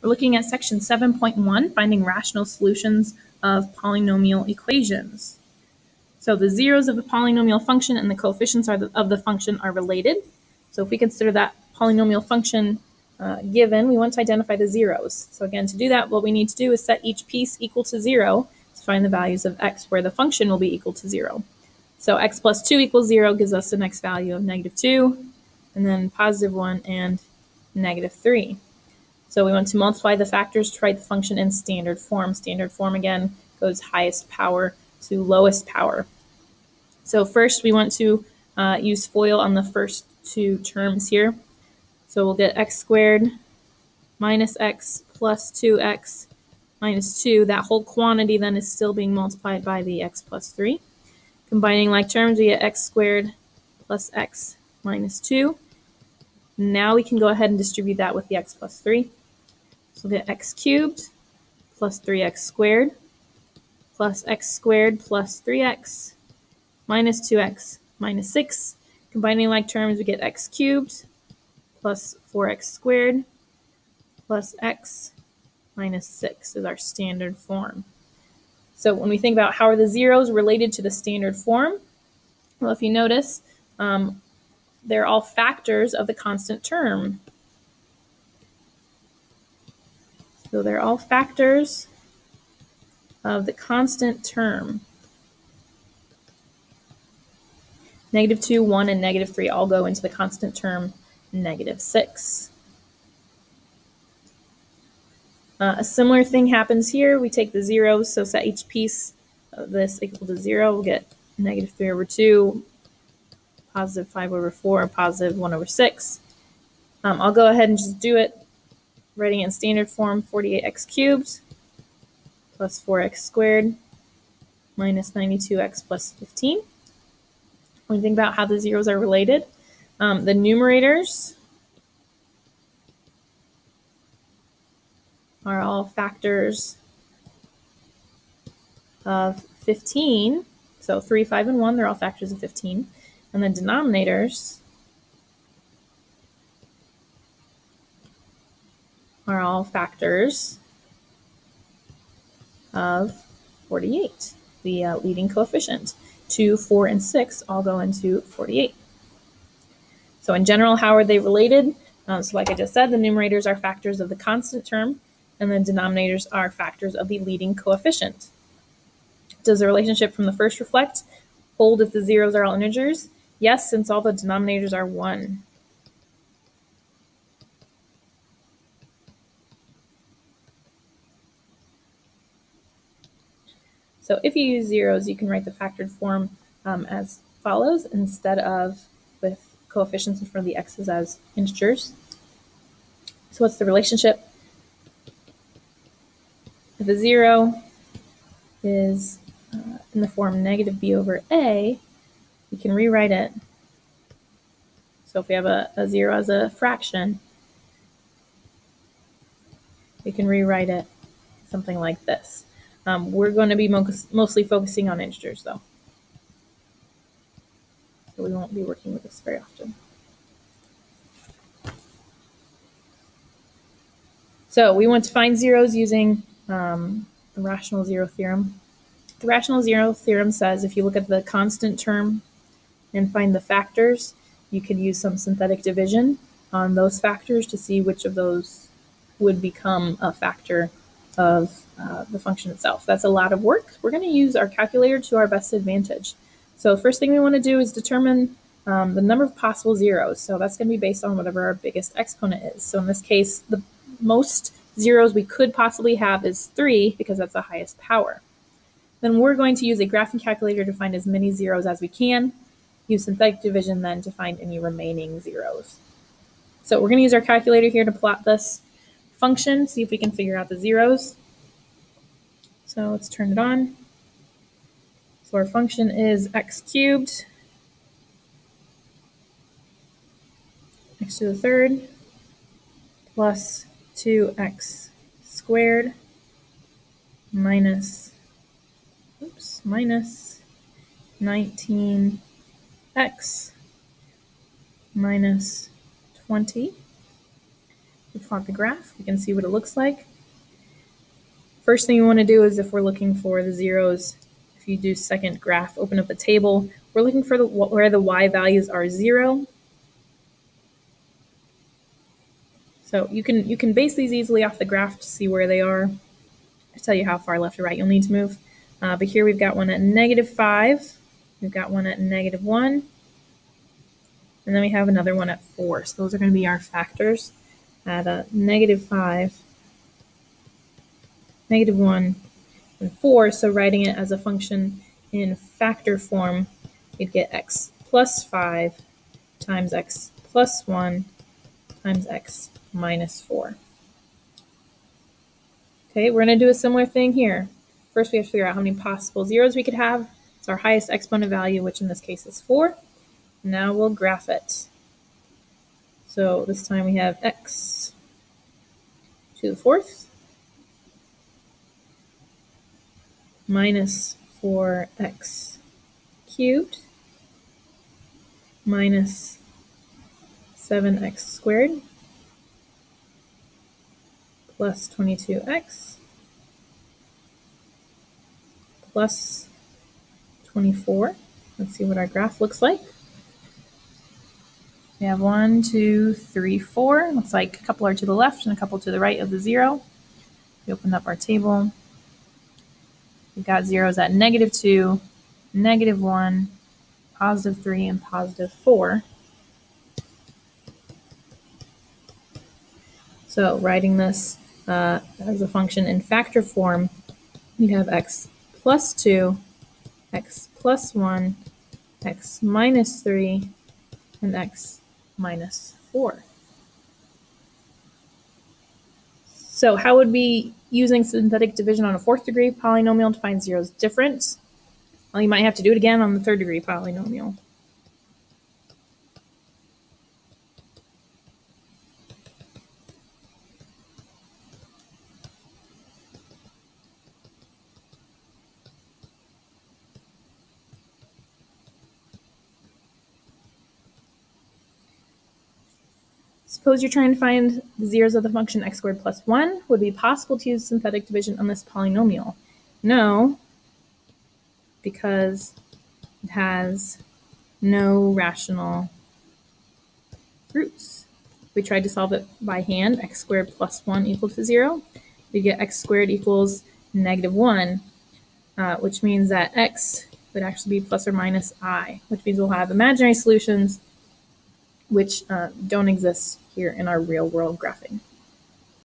We're looking at section 7.1, finding rational solutions of polynomial equations. So the zeros of the polynomial function and the coefficients of the function are related. So if we consider that polynomial function given, we want to identify the zeros. So again, to do that, what we need to do is set each piece equal to 0 to find the values of x where the function will be equal to 0. So x plus 2 equals 0 gives us the next value of -2, and then +1 and -3. So we want to multiply the factors to write the function in standard form. Standard form, again, goes highest power to lowest power. So first we want to use FOIL on the first two terms here. So we'll get x squared minus x plus 2x minus 2. That whole quantity then is still being multiplied by the x plus 3. Combining like terms, we get x squared plus x minus 2. Now we can go ahead and distribute that with the x plus 3. So we'll get x cubed plus 3x squared plus x squared plus 3x minus 2x minus 6. Combining like terms, we get x cubed plus 4x squared plus x minus 6 is our standard form. So when we think about how are the zeros related to the standard form, well, if you notice, they're all factors of the constant term. So they're all factors of the constant term. -2, 1, and -3 all go into the constant term -6. A similar thing happens here. We take the zeros, so set each piece of this equal to 0. We'll get -3/2, +5/4, +1/6. I'll go ahead and just do it, writing it in standard form, 48x cubed plus 4x squared minus 92x plus 15. When we think about how the zeros are related, the numerators are all factors of 15. So 3, 5, and 1, they're all factors of 15. And the denominators are all factors of 48, the leading coefficient. 2, 4, and 6 all go into 48. So in general, how are they related? So like I just said, the numerators are factors of the constant term, and the denominators are factors of the leading coefficient. Does the relationship from the first reflect hold if the zeros are all integers? Yes, since all the denominators are 1. So if you use zeros, you can write the factored form as follows instead of with coefficients in front of the x's as integers. So what's the relationship? If a 0 is in the form -b/a, we can rewrite it. So if we have a 0 as a fraction, we can rewrite it something like this. We're going to be mostly focusing on integers, though. So we won't be working with this very often. So we want to find zeros using the rational zero theorem. The rational zero theorem says if you look at the constant term and find the factors, you could use some synthetic division on those factors to see which of those would become a factor of the function itself. That's a lot of work. We're going to use our calculator to our best advantage. So first thing we want to do is determine the number of possible zeros. So that's going to be based on whatever our biggest exponent is. So in this case, the most zeros we could possibly have is 3 because that's the highest power. Then we're going to use a graphing calculator to find as many zeros as we can. Use synthetic division then to find any remaining zeros. So we're going to use our calculator here to plot this function, see if we can figure out the zeros. So let's turn it on. So our function is x cubed, x to the third, plus 2x squared minus 19x minus 20 we plot the graph, we can see what it looks like. First thing we want to do is, if we're looking for the zeros, if you do second graph, open up a table, we're looking for where the y values are 0. So you can base these easily off the graph to see where they are. To tell you how far left or right you'll need to move. But here we've got one at -5, we've got one at -1, and then we have another one at 4. So those are going to be our factors at -5, -1, and 4. So writing it as a function in factor form, you'd get x plus 5 times x plus 1 times x minus 4. Okay, we're going to do a similar thing here. First, we have to figure out how many possible zeros we could have. It's our highest exponent value, which in this case is 4. Now we'll graph it. So this time we have x to the 4th minus 4x cubed minus 7x squared plus 22x plus 24. Let's see what our graph looks like. We have 1, 2, 3, 4. Looks like a couple are to the left and a couple to the right of the 0. We open up our table. We've got zeros at -2, -1, +3, and +4. So writing this as a function in factor form, we have x plus 2, x plus 1, x minus 3, and x minus 4. So how would we, using synthetic division on a 4th degree polynomial, to find zeros different? Well, you might have to do it again on the 3rd degree polynomial. Suppose you're trying to find the zeros of the function x squared plus 1. Would it be possible to use synthetic division on this polynomial? No, because it has no rational roots. If we tried to solve it by hand, x squared plus 1 equal to 0, we get x squared equals -1, which means that x would actually be plus or minus I, which means we'll have imaginary solutions which don't exist here in our real world graphing.